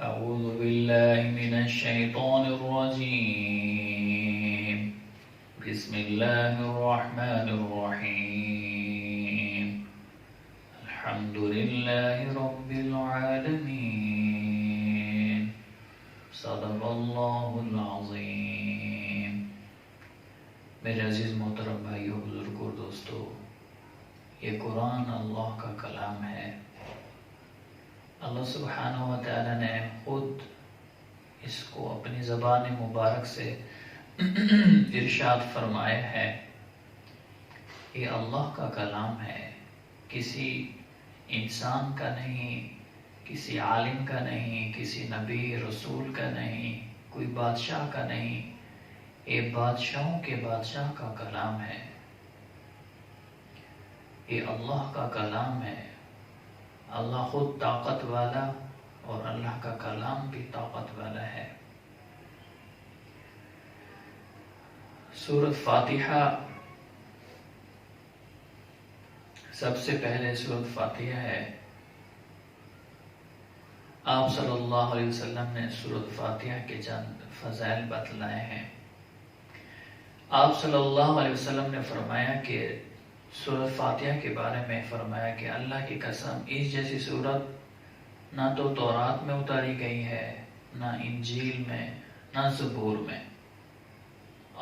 أعوذ بالله من الشيطان الرجيم بسم الله الرحمن الرحيم الحمد لله رب العالمين صدق الله العظيم میرے عزیز محترم بھائیوں، بزرگوں اور دوستوں، یہ قرآن اللہ کا کلام ہے۔ اللہ سبحانہ و تعالی نے خود اس کو اپنی زبان مبارک سے ارشاد فرمایا ہے۔ یہ اللہ کا کلام ہے، کسی انسان کا نہیں، کسی عالم کا نہیں، کسی نبی رسول کا نہیں، کوئی بادشاہ کا نہیں، یہ بادشاہوں کے بادشاہ کا کلام ہے۔ یہ اللہ کا کلام ہے۔ اللہ خود طاقت والا اور اللہ کا کلام بھی طاقت والا ہے۔ سورۃ فاتحہ، سب سے پہلے سورۃ فاتحہ ہے۔ آپ صلی اللہ علیہ وسلم نے سورۃ فاتحہ کے چند فضائل بتلائے ہیں۔ آپ صلی اللہ علیہ وسلم نے فرمایا کہ سورۃ فاتحہ کے بارے میں فرمایا کہ اللہ کی قسم، اس جیسی سورت نہ تو تورات میں اتاری گئی ہے، نہ انجیل میں، نہ زبور میں۔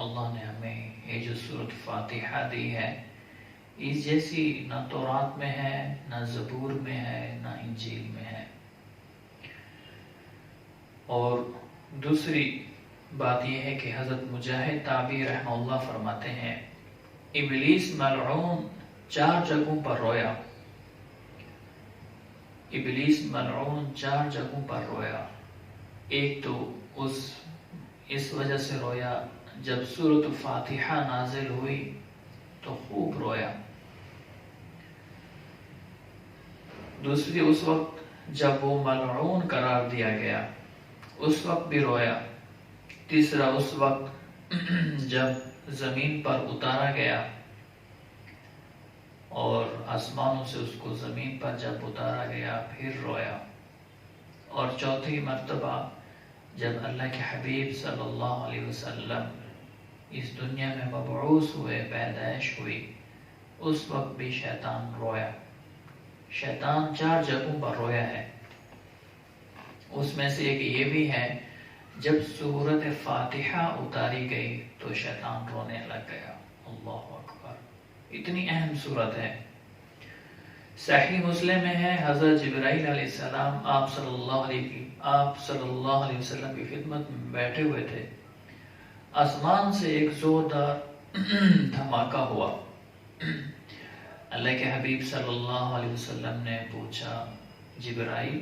اللہ نے ہمیں یہ جو سورۃ فاتحہ دی ہے، اس جیسی نہ تورات میں ہے، نہ زبور میں ہے، نہ انجیل میں ہے۔ اور دوسری بات یہ ہے کہ حضرت مجاہد تابعی رحمہ اللہ فرماتے ہیں، ابلیس ملعون 4 جگہوں پر رویا۔ ابلیس ملعون 4 جگہوں پر رویا۔ ایک تو اس وجہ سے رویا جب سورۃ فاتحہ نازل ہوئی تو خوب رویا۔ دوسری اس وقت جب وہ ملعون قرار دیا گیا، اس وقت بھی رویا۔ تیسرا اس وقت جب زمین پر اتارا گیا اور آسمانوں سے اس کو زمین پر جب اتارا گیا پھر رویا۔ اور چوتھی مرتبہ جب اللہ کے حبیب صلی اللہ علیہ وسلم اس دنیا میں مبعوث ہوئے، پیدائش ہوئی، اس وقت بھی شیطان رویا۔ شیطان 4 جگہوں پر رویا ہے۔ اس میں سے ایک یہ بھی ہے، جب سورۃ فاتحہ اتاری گئی تو شیطان رونے لگ گیا۔ اللہ اکبر، اتنی اہم سورت ہے۔ صحیح مسلم میں ہے، حضرت جبرائیل علیہ السلام آپ صلی اللہ علیہ وسلم کی خدمت میں بیٹھے ہوئے تھے۔ آسمان سے ایک زوردار دھماکہ ہوا۔ اللہ کے حبیب صلی اللہ علیہ وسلم نے پوچھا، جبرائیل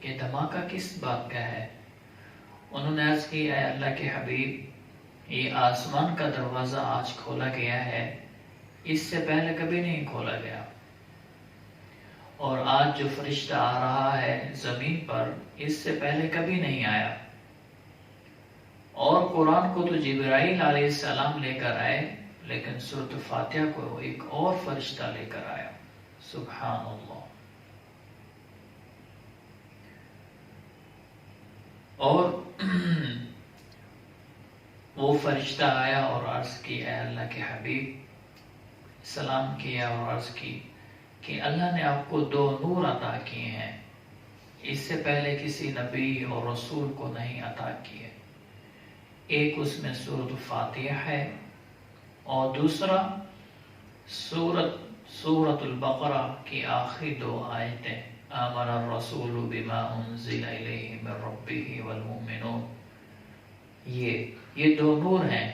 کہ دھماکہ کس بات کا ہے؟ انہوں نے عرض کی، اے اللہ کے حبیب، یہ آسمان کا دروازہ آج کھولا گیا ہے، اس سے پہلے کبھی نہیں کھولا گیا، اور آج جو فرشتہ آ رہا ہے زمین پر، اس سے پہلے کبھی نہیں آیا۔ اور قرآن کو تو جبرائیل علیہ السلام لے کر آئے، لیکن سورۃ فاتحہ کو ایک اور فرشتہ لے کر آیا۔ سبحان اللہ۔ اور وہ فرشتہ آیا اور عرض کی، اے اللہ کے حبیب، سلام کیا اور عرض کی کہ اللہ نے آپ کو 2 نور عطا کیے ہیں، اس سے پہلے کسی نبی اور رسول کو نہیں عطا کیے۔ ایک اس میں سورۃ فاتحہ ہے، اور دوسرا سورۃ البقرہ کی آخری 2 آیتیں، آمن الرسول بما انزل الیہ من ربہ والمؤمنون۔ یہ 2 نور ہیں،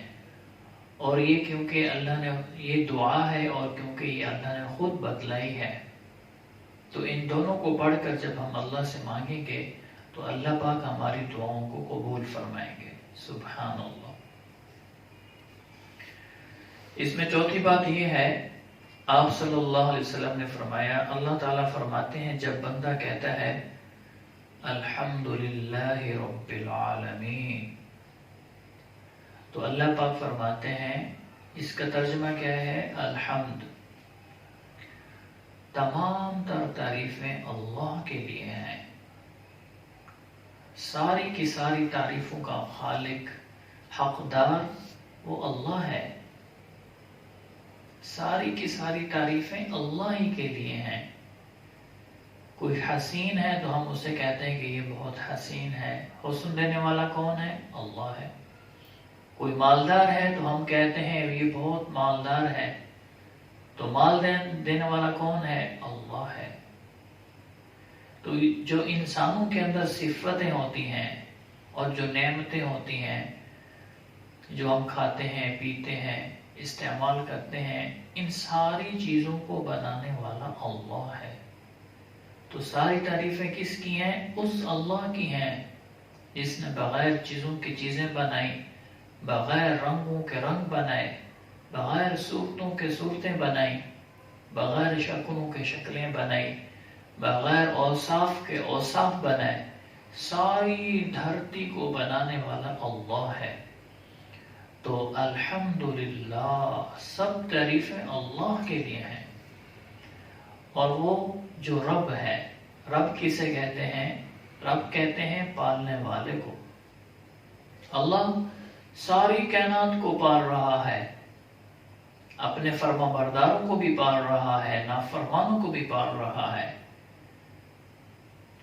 اور یہ کیونکہ اللہ نے یہ دعا ہے، اور کیونکہ یہ اللہ نے خود بتلائی ہے، تو ان دونوں کو پڑھ کر جب ہم اللہ سے مانگیں گے تو اللہ پاک ہماری دعاؤں کو قبول فرمائیں گے۔ سبحان اللہ۔ اس میں چوتھی بات یہ ہے، آپ صلی اللہ علیہ وسلم نے فرمایا، اللہ تعالیٰ فرماتے ہیں جب بندہ کہتا ہے الحمدللہ رب العالمین، تو اللہ پاک فرماتے ہیں اس کا ترجمہ کیا ہے؟ الحمد، تمام تر تعریفیں اللہ کے لیے ہیں۔ ساری کی ساری تعریفوں کا خالق حقدار وہ اللہ ہے. ساری کی ساری تعریفیں اللہ ہی کے لیے ہیں. کوئی حسین ہے تو ہم اسے کہتے ہیں کہ یہ بہت حسین ہے. حسن دینے والا کون ہے؟ اللہ ہے. کوئی مالدار ہے تو ہم کہتے ہیں یہ بہت مالدار ہے. تو مال دینے والا کون ہے؟ اللہ ہے. تو جو انسانوں کے اندر صفتیں ہوتی ہیں اور جو نعمتیں ہوتی ہیں، جو ہم کھاتے ہیں، پیتے ہیں، استعمال کرتے ہیں، ان ساری چیزوں کو بنانے والا اللہ ہے. تو ساری تعریفیں کس کی ہیں؟ اس اللہ کی ہیں جس نے بغیر چیزوں کی چیزیں بنائی، بغیر رنگوں کے رنگ بنائے، بغیر صورتوں کے صورتیں بنائی، بغیر شکلوں کے شکلیں بنائی، بغیر اوصاف کے اوصاف بنائے. ساری دھرتی کو بنانے والا اللہ ہے. تو الحمدللہ سب تعریفیں اللہ کے لیے ہیں. اور وہ جو رب ہے، رب کسے کہتے ہیں؟ رب کہتے ہیں پالنے والے کو. اللہ ساری کائنات کو پال رہا ہے، اپنے فرما برداروں کو بھی پال رہا ہے، نافرمانوں کو بھی پال رہا ہے.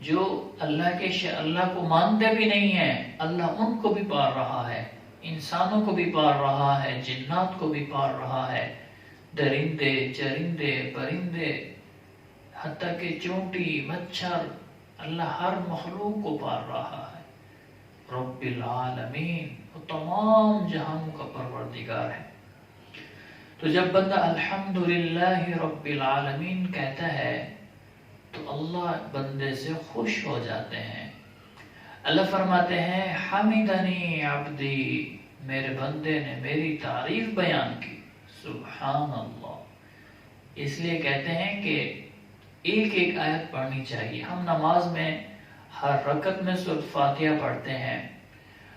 جو اللہ کو مانتے بھی نہیں ہیں، اللہ ان کو بھی پال رہا ہے. انسانوں کو بھی پال رہا ہے، جنات کو بھی پال رہا ہے، درندے، چرندے، پرندے، حتیٰ کہ چونٹی، مچھر، اللہ ہر مخلوق کو پال رہا ہے. رب العالمین، وہ تمام جہانوں کا پروردگار ہے. تو جب بندہ الحمدللہ رب العالمین کہتا ہے تو اللہ بندے سے خوش ہو جاتے ہیں. اللہ فرماتے ہیں حمدنی عبدی، میرے بندے نے میری تعریف بیان کی. سبحان اللہ. اس لیے کہتے ہیں کہ ایک ایک آیت پڑھنی چاہیے. ہم نماز میں ہر رکعت میں سورۃ فاتحہ پڑھتے ہیں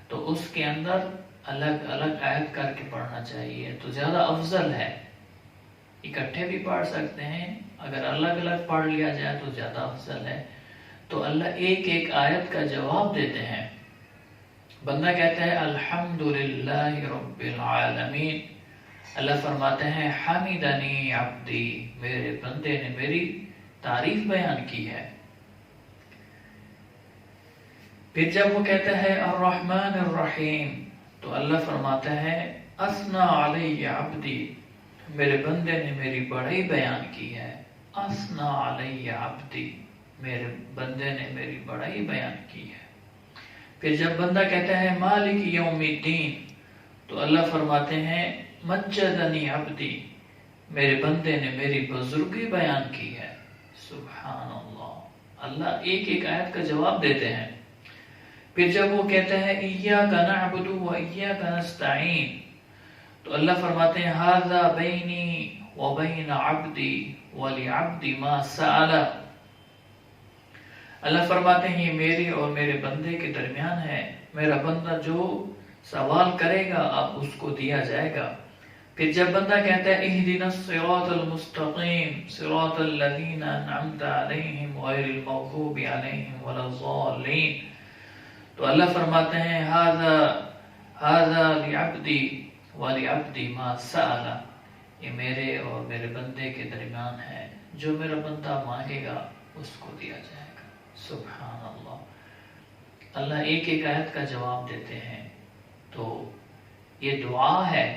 تو اس کے اندر الگ الگ آیت کر کے پڑھنا چاہیے تو زیادہ افضل ہے. اکٹھے بھی پڑھ سکتے ہیں، اگر الگ الگ پڑھ لیا جائے تو زیادہ افضل ہے. تو اللہ ایک ایک آیت کا جواب دیتے ہیں. بندہ کہتا ہے الحمدللہ رب العالمین، اللہ فرماتے ہیں حمدنی عبدی، میرے بندے نے میری تعریف بیان کی ہے. پھر جب وہ کہتا ہے الرحمن الرحیم تو اللہ فرماتا ہے اثنا علی عبدی، میرے بندے نے میری بڑائی بیان کی ہے. اثنا علی عبدی، میرے بندے نے میری بڑائی بیان کی ہے. پھر جب بندہ کہتا ہے مالک یوم الدین تو اللہ فرماتے ہیں مجدنی عبدی، میرے بندے نے میری بزرگی بیان کی ہے. سبحان اللہ. اللہ ایک ایک آیت کا جواب دیتے ہیں. پھر جب وہ کہتا ہے ایاک نعبد و ایاک نستعین تو اللہ فرماتے ہیں ھذا بینی و بین عبدی ولعبدی ما سأل. اللہ فرماتے ہیں یہ میری اور میرے بندے کے درمیان ہے، میرا بندہ جو سوال کرے گا اب اس کو دیا جائے گا. پھر جب بندہ کہتا ہے اہدنا الصراط المستقیم صراط الذین انعمت علیہم غیر المغضوب علیہم ولا الضالین تو اللہ فرماتے ہیں ھذا لعبدی ولعبدی ما سأل، یہ میرے اور میرے بندے کے درمیان ہے، جو میرا بندہ مانگے گا اس کو دیا جائے گا. سبحان اللہ. اللہ ایک ایک آیت کا جواب دیتے ہیں. تو یہ دعا ہے،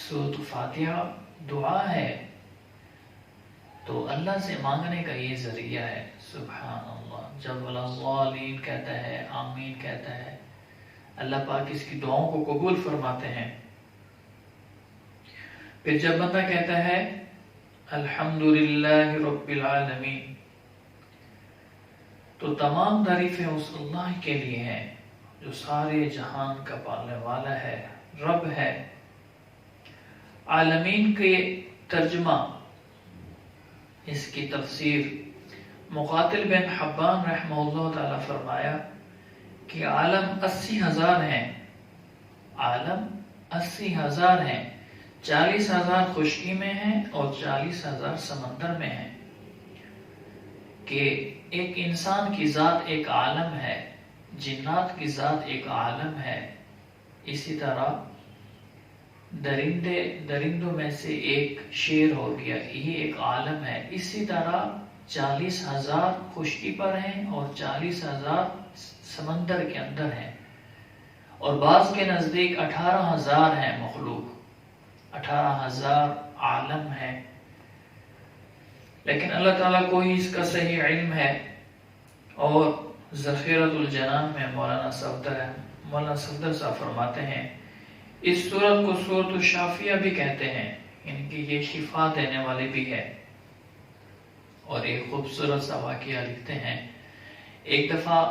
سورۃ فاتحہ دعا ہے، تو اللہ سے مانگنے کا یہ ذریعہ ہے. سبحان اللہ. جب ولا الضالین کہتا ہے، آمین کہتا ہے، اللہ پاک اس کی دعاؤں کو قبول فرماتے ہیں. پھر جب بندہ کہتا ہے الحمدللہ رب العالمین تو تمام تعریفیں اس اللہ کے لیے ہیں جو سارے جہان کا پالنے والا ہے، رب ہے. عالمین کے ترجمہ، اس کی تفسیر مقاتل بن حبان رحمہ اللہ تعالی فرمایا کہ عالم 80,000 ہیں، عالم 80,000 ہیں، 40,000 خشکی میں ہیں اور 40,000 سمندر میں ہیں. کہ ایک انسان کی ذات ایک عالم ہے جنات کی ذات ایک عالم ہے، اسی طرح درندوں میں سے ایک شیر ہو گیا، یہ ایک عالم ہے. اسی طرح 40,000 خشکی پر ہیں اور 40,000 سمندر کے اندر ہیں، اور بعض کے نزدیک 18,000 ہیں مخلوق، 18,000 عالم ہیں. لیکن اللہ تعالیٰ کو ہی اس کا صحیح علم ہے. اور ذخیرۃ الجنان میں مولانا صفدر صاحب فرماتے ہیں اس سورت کو سورۃ الشافیہ بھی کہتے ہیں، یعنی کہ یہ شفا دینے والی بھی ہے. اور ایک خوبصورت سا واقعہ لکھتے ہیں، ایک دفعہ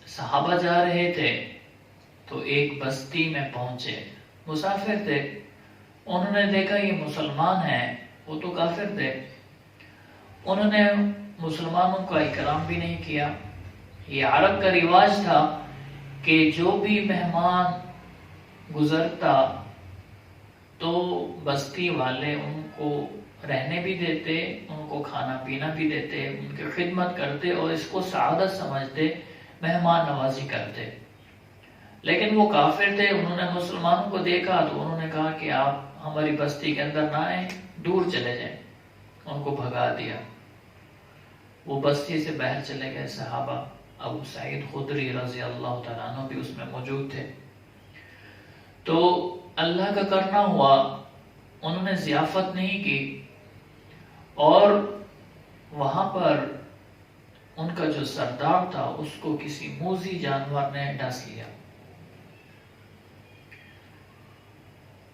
صحابہ جا رہے تھے تو ایک بستی میں پہنچے، مسافر تھے. انہوں نے دیکھا یہ مسلمان ہیں، وہ تو کافر تھے. انہوں نے مسلمانوں کا اکرام بھی نہیں کیا. یہ عرب کا رواج تھا کہ جو بھی مہمان گزرتا تو بستی والے ان کو رہنے بھی دیتے، ان کو کھانا پینا بھی دیتے، ان کی خدمت کرتے اور اس کو سعادت سمجھتے، مہمان نوازی کرتے. لیکن وہ کافر تھے، انہوں نے مسلمانوں کو دیکھا تو انہوں نے کہا کہ آپ ہماری بستی کے اندر نہ آئیں، دور چلے جائیں. ان کو بھگا دیا. وہ بستی سے باہر چلے گئے. صحابہ ابو سعید خدری رضی اللہ تعالیٰ عنہ بھی اس میں موجود تھے. تو اللہ کا کرنا ہوا، انہوں نے ضیافت نہیں کی اور وہاں پر ان کا جو سردار تھا اس کو کسی موذی جانور نے ڈس لیا.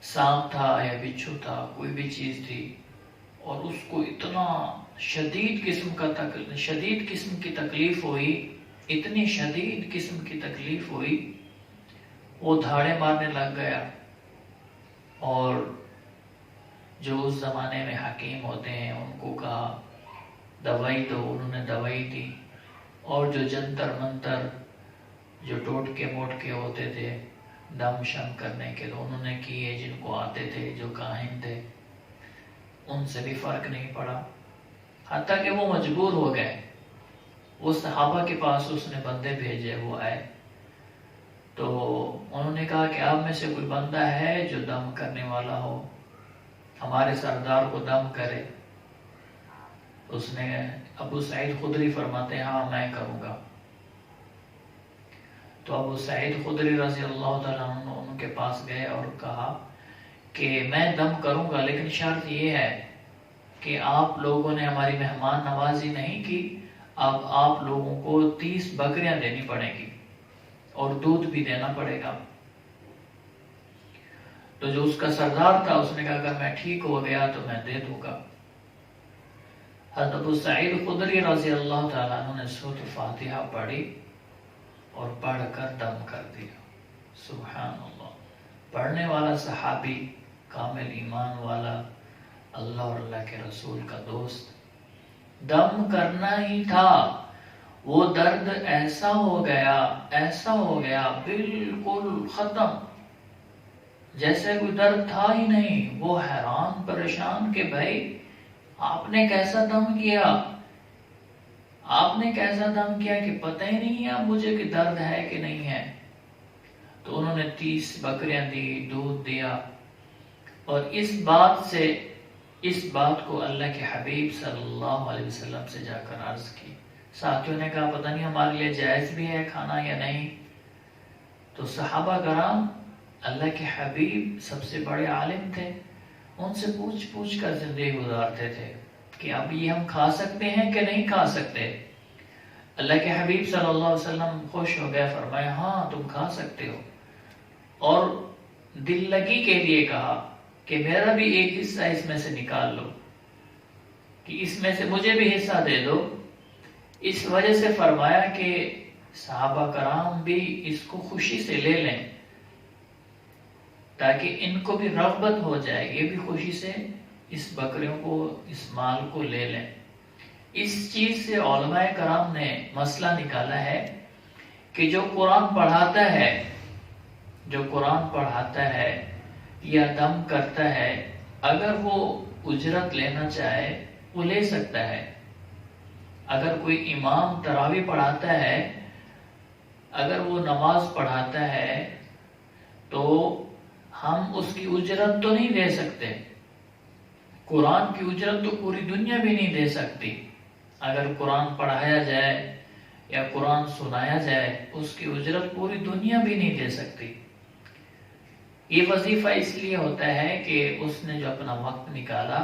سانپ تھا یا بچھو تھا، کوئی بھی چیز تھی، اور اس کو اتنا شدید قسم کی تکلیف ہوئی، اتنی شدید قسم کی تکلیف ہوئی، وہ دھاڑے مارنے لگ گیا. اور جو اس زمانے میں حکیم ہوتے ہیں ان کو کہا دوائی دو، انہوں نے دوائی دی. اور جو جنتر منتر، جو ٹوٹکے موٹکے ہوتے تھے دم شم کرنے کے، تو انہوں نے کیے، جن کو آتے تھے، جو کاہن تھے، ان سے بھی فرق نہیں پڑا. حتیٰ کہ وہ مجبور ہو گئے. وہ صحابہ کے پاس اس نے بندے بھیجے، وہ آئے تو انہوں نے کہا کہ آپ میں سے کوئی بندہ ہے جو دم کرنے والا ہو، ہمارے سردار کو دم کرے. اس نے ابو سعید خدری فرماتے ہیں ہاں میں کروں گا. تو ابو سعید خدری رضی اللہ تعالیٰ عنہ ان کے پاس گئے اور کہا کہ میں دم کروں گا، لیکن شرط یہ ہے کہ آپ لوگوں نے ہماری مہمان نوازی نہیں کی، اب آپ لوگوں کو 30 بکریاں دینی پڑیں گی اور دودھ بھی دینا پڑے گا. تو جو اس کا سردار تھا اس نے کہا اگر میں ٹھیک ہو گیا تو میں دے دوں گا. حضرت ابو سعید خدری رضی اللہ تعالیٰ عنہ نے سورۃ فاتحہ پڑھی اور پڑھ کر دم کر دیا. سبحان اللہ. پڑھنے والا صحابی، کامل ایمان والا، اللہ اور اللہ کے رسول کا دوست، دم کرنا ہی تھا. وہ درد ایسا ہو گیا بالکل ختم، جیسے کوئی درد تھا ہی نہیں. وہ حیران پریشان کہ بھائی آپ نے کیسا دم کیا، کہ پتہ ہی نہیں ہے مجھے کہ درد ہے کہ نہیں ہے. تو انہوں نے 30 بکریاں دی، دودھ دیا. اور اس بات کو اللہ کے حبیب صلی اللہ علیہ وسلم سے جا کر عرض کی. ساتھیوں نے کہا پتہ نہیں ہمارے لیے جائز بھی ہے کھانا یا نہیں. تو صحابہ کرام اللہ کے حبیب سب سے بڑے عالم تھے، ان سے پوچھ کر زندگی گزارتے تھے کہ اب یہ ہم کھا سکتے ہیں کہ نہیں کھا سکتے. اللہ کے حبیب صلی اللہ علیہ وسلم خوش ہو گئے، فرمایا ہاں تم کھا سکتے ہو. اور دل لگی کے لیے کہا کہ میرا بھی ایک حصہ اس میں سے نکال لو، کہ اس میں سے مجھے بھی حصہ دے دو. اس وجہ سے فرمایا کہ صحابہ کرام بھی اس کو خوشی سے لے لیں تاکہ ان کو بھی رغبت ہو جائے، یہ بھی خوشی سے اس بکریوں کو، اس مال کو لے لیں. اس چیز سے علماء کرام نے مسئلہ نکالا ہے کہ جو قرآن پڑھاتا ہے یا دم کرتا ہے، اگر وہ اجرت لینا چاہے وہ لے سکتا ہے. اگر کوئی امام تراویح پڑھاتا ہے اگر وہ نماز پڑھاتا ہے تو ہم اس کی اجرت تو نہیں دے سکتے، قرآن کی اجرت تو پوری دنیا بھی نہیں دے سکتی۔ اگر قرآن پڑھایا جائے یا قرآن سنایا جائے اس کی اجرت پوری دنیا بھی نہیں دے سکتی۔ یہ وظیفہ اس لیے ہوتا ہے کہ اس نے جو اپنا وقت نکالا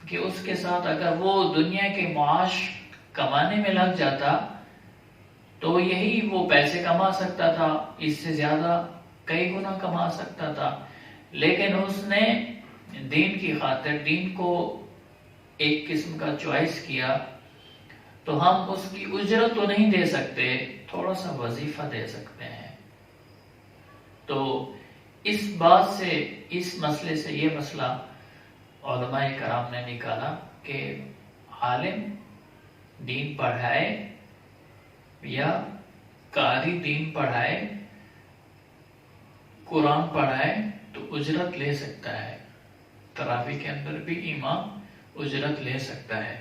کہ اس کے ساتھ اگر وہ دنیا کے معاش کمانے میں لگ جاتا تو یہی وہ پیسے کما سکتا تھا، اس سے زیادہ کئی گنا کما سکتا تھا، لیکن اس نے دین کی خاطر دین کو ایک قسم کا چوائس کیا، تو ہم اس کی اجرت تو نہیں دے سکتے، تھوڑا سا وظیفہ دے سکتے ہیں۔ تو اس بات سے، اس مسئلے سے یہ مسئلہ علماء کرام نے نکالا کہ عالم دین پڑھائے یا قاری دین پڑھائے، قرآن پڑھائے تو اجرت لے سکتا ہے۔ تراویح کے اندر بھی امام اجرت لے سکتا ہے۔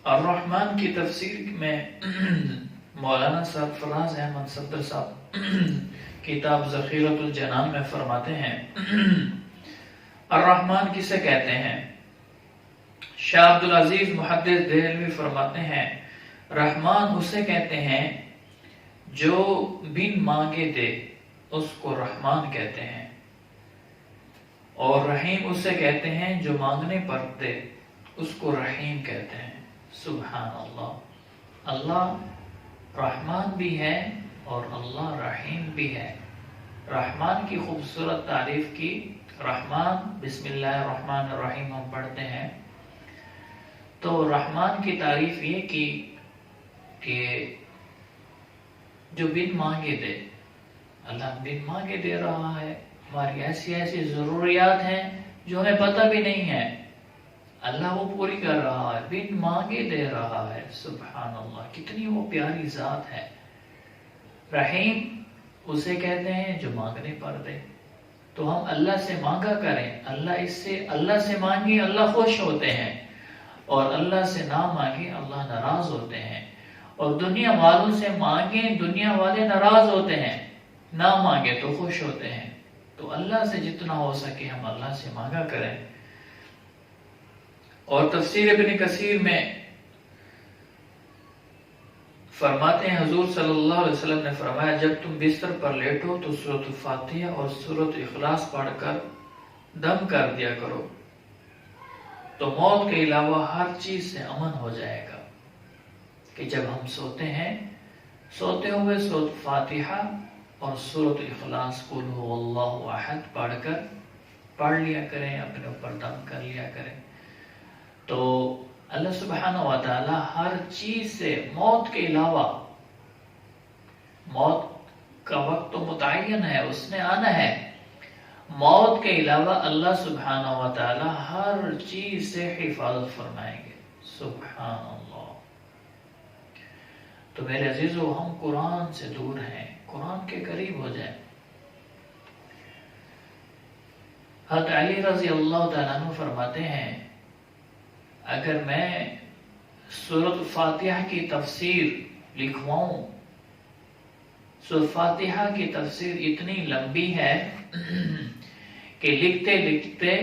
الرحمن کی تفسیر میں مولانا سرفراز احمد صدر صاحب کتاب ذخیرۃ الجنان میں فرماتے ہیں الرحمن کسے کہتے ہیں؟ شاہ عبدالعزیز محدث دہلوی فرماتے ہیں رحمان اسے کہتے ہیں جو بن مانگے دے، اس کو رحمان کہتے ہیں، اور رحیم اسے کہتے ہیں جو مانگنے پر دے، اس کو رحیم کہتے ہیں۔ سبحان اللہ، اللہ رحمان بھی ہے اور اللہ رحیم بھی ہے۔ رحمان کی خوبصورت تعریف کی، رحمان بسم اللہ الرحمن الرحیم ہم پڑھتے ہیں تو رحمان کی تعریف یہ کی کہ جو بن مانگے دے، اللہ بن مانگے دے رہا ہے۔ ہماری ایسی ایسی ضروریات ہیں جو ہمیں پتہ بھی نہیں ہے، اللہ وہ پوری کر رہا ہے، بن مانگے دے رہا ہے۔ سبحان اللہ، کتنی وہ پیاری ذات ہے۔ رحیم اسے کہتے ہیں جو مانگنے پر دے، تو ہم اللہ سے مانگا کریں، اللہ سے مانگیں اللہ خوش ہوتے ہیں، اور اللہ سے نہ مانگیں اللہ ناراض ہوتے ہیں، اور دنیا والوں سے مانگیں دنیا والے ناراض ہوتے ہیں، نہ مانگے تو خوش ہوتے ہیں۔ تو اللہ سے جتنا ہو سکے ہم اللہ سے مانگا کریں۔ اور تفسیر ابن کثیر میں فرماتے ہیں حضور صلی اللہ علیہ وسلم نے فرمایا جب تم بستر پر لیٹو تو سورۃ الفاتحہ اور سورۃ اخلاص پڑھ کر دم کر دیا کرو، تو موت کے علاوہ ہر چیز سے امن ہو جائے گا۔ کہ جب ہم سوتے ہیں، سوتے ہوئے سورۃ فاتحہ اور سورۃ اخلاص قل هو اللہ احد پڑھ لیا کریں، اپنے اوپر دم کر لیا کریں، تو اللہ سبحانہ و تعالی ہر چیز سے، موت کے علاوہ، موت کا وقت تو متعین ہے، اس نے آنا ہے، موت کے علاوہ اللہ سبحانہ و تعالی ہر چیز سے حفاظت فرمائیں گے۔ سبحان اللہ۔ تو میرے عزیزو، ہم قرآن سے دور ہیں، قرآن کے قریب ہو جائیں۔ حضرت علی رضی اللہ تعالیٰ عنہ فرماتے ہیں اگر میں سورۃ فاتحہ کی تفسیر لکھواؤں، سورۃ فاتحہ کی تفسیر اتنی لمبی ہے کہ لکھتے لکھتے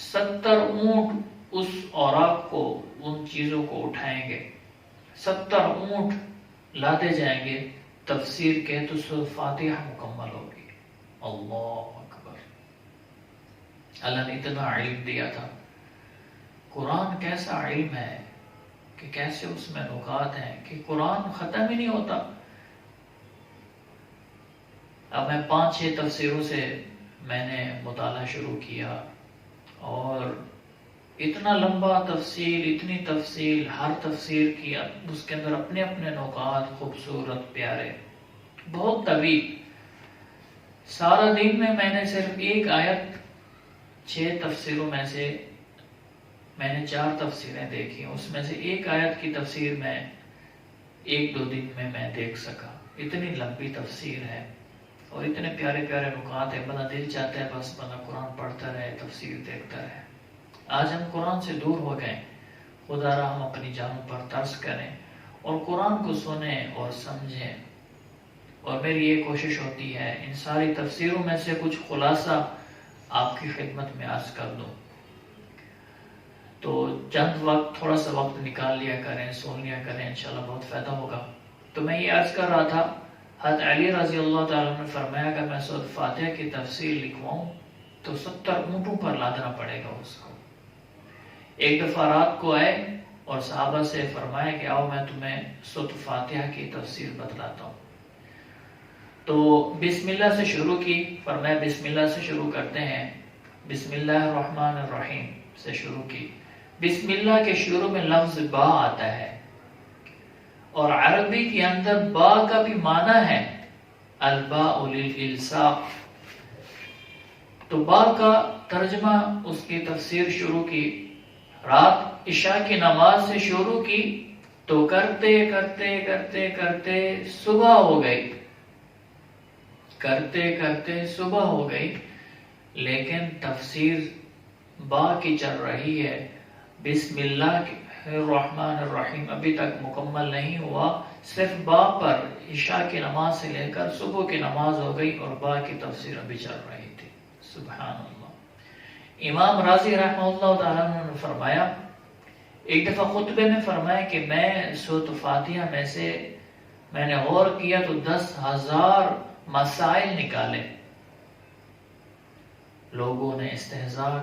70 اونٹ اس اوراق کو، ان چیزوں کو اٹھائیں گے، 70 اونٹ لاتے جائیں گے تفسیر کے، تو سورۃ فاتحہ مکمل ہوگی۔ اللہ اکبر، اللہ نے اتنا علم دیا تھا۔ قرآن کیسا علم ہے کہ کیسے اس میں نکات ہیں کہ قرآن ختم ہی نہیں ہوتا۔ اب میں 5-6 تفسیروں سے میں نے مطالعہ شروع کیا، اور اتنا لمبا تفصیل، اتنی تفصیل، ہر تفسیر کی اس کے اندر اپنے اپنے نکات خوبصورت پیارے، بہت طویل۔ سارا دن میں نے صرف ایک آیت، 6 تفسیروں میں سے میں نے 4 تفسیریں دیکھی، اس میں سے ایک آیت کی تفسیر میں 1-2 دن میں دیکھ سکا۔ اتنی لمبی تفسیر ہے اور اتنے پیارے پیارے نکات ہیں، بندہ دل چاہتا ہے بس بندہ قرآن پڑھتا رہے، تفسیر دیکھتا رہے۔ آج ہم قرآن سے دور ہو گئے، خدا را ہم اپنی جانوں پر ترس کریں اور قرآن کو سنیں اور سمجھیں. اور میری یہ کوشش ہوتی ہے ان ساری تفسیروں میں سے کچھ خلاصہ آپ کی خدمت میں عرض کر دوں. تو چند وقت تھوڑا سا وقت نکال لیا کریں، سن لیا کریں، انشاءاللہ بہت فائدہ ہوگا. تو میں یہ عرض کر رہا تھا، حضرت علی رضی اللہ تعالیٰ نے فرمایا کہ میں سورۃ فاتحہ کی تفسیر لکھواؤں تو 70 اونٹوں پر لادنا پڑے گا اس کو. ایک دفعہ رات کو آئے اور صحابہ سے فرمایا کہ آؤ میں تمہیں سورۃ فاتحہ کی تفسیر بتلاتا ہوں. تو بسم اللہ سے شروع کی. فرمایا بسم اللہ سے شروع کرتے ہیں. بسم اللہ الرحمن الرحیم سے شروع کی. بسم اللہ کے شروع میں لفظ با آتا ہے اور عربی کے اندر با کا بھی معنی ہے الباء للالصاق. تو با کا ترجمہ اس کی تفسیر شروع کی. رات عشاء کی نماز سے شروع کی تو کرتے کرتے کرتے کرتے صبح ہو گئی. کرتے کرتے صبح ہو گئی لیکن تفسیر با کی چل رہی ہے. بسم اللہ الرحمن الرحیم ابھی تک مکمل نہیں ہوا. صرف با پر عشاء کی نماز سے لے کر صبح کی نماز ہو گئی اور با کی تفسیر ابھی چل رہی تھی. سبحان اللہ. امام راضی رحمہ اللہ تعالیٰ نے فرمایا، ایک دفعہ خطبے میں فرمایا کہ میں سورۃ فاتحہ میں سے میں نے غور کیا تو 10,000 مسائل نکالے. لوگوں نے استہزاء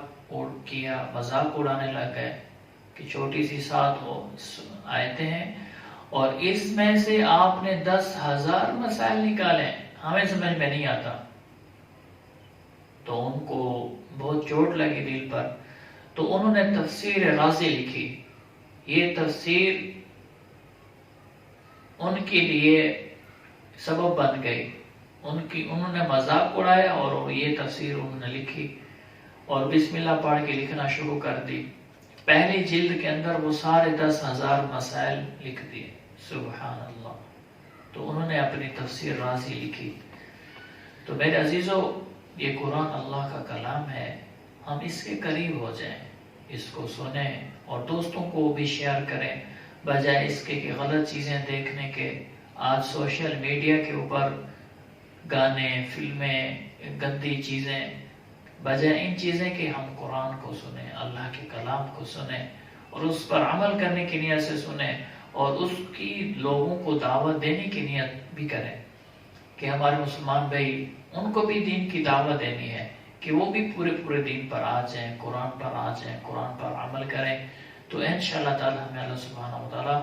کیا، مذاق اڑانے لگ گئے کہ چھوٹی سی 7 آیتیں ہیں اور اس میں سے آپ نے 10,000 مسائل نکالے، ہمیں سمجھ میں نہیں آتا. تو ان کو بہت چوٹ لگی دل پر. تو انہوں نے تفسیر رازی لکھی. یہ تفسیر ان کے لیے سبب بن گئی. انہوں نے مذاق اڑایا اور یہ تفسیر انہوں نے لکھی اور بسم اللہ پڑھ کے لکھنا شروع کر دی. پہلی جلد کے اندر وہ سارے 10,000 مسائل لکھ دیے. سبحان اللہ. تو انہوں نے اپنی تفسیر رازی لکھی. تو میرے عزیزو، یہ قرآن اللہ کا کلام ہے. ہم اس کے قریب ہو جائیں، اس کو سنیں اور دوستوں کو بھی شیئر کریں بجائے اس کے کہ غلط چیزیں دیکھنے کے. آج سوشل میڈیا کے اوپر گانے، فلمیں، گندی چیزیں، بجائے ان چیزیں کہ ہم قرآن کو سنیں، اللہ کے کلام کو سنیں اور اس پر عمل کرنے کی نیت سے سنیں اور اس کی لوگوں کو دعوت دینے کی نیت بھی کریں کہ ہمارے مسلمان بھائی ان کو بھی دین کی دعوت دینی ہے کہ وہ بھی پورے دین پر آ جائیں، قرآن پر آ جائیں، قرآن پر عمل کریں. تو انشاءاللہ تعالی ہمیں اللہ سبحانہ وتعالی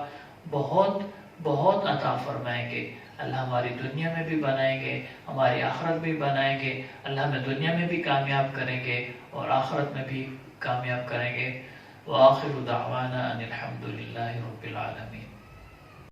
بہت بہت عطا فرمائیں گے. اللہ ہماری دنیا میں بھی بنائیں گے، ہماری آخرت بھی بنائیں گے. اللہ ہمیں دنیا میں بھی کامیاب کریں گے اور آخرت میں بھی کامیاب کریں گے. وآخر دعوانا ان الحمد للہ رب العالمین.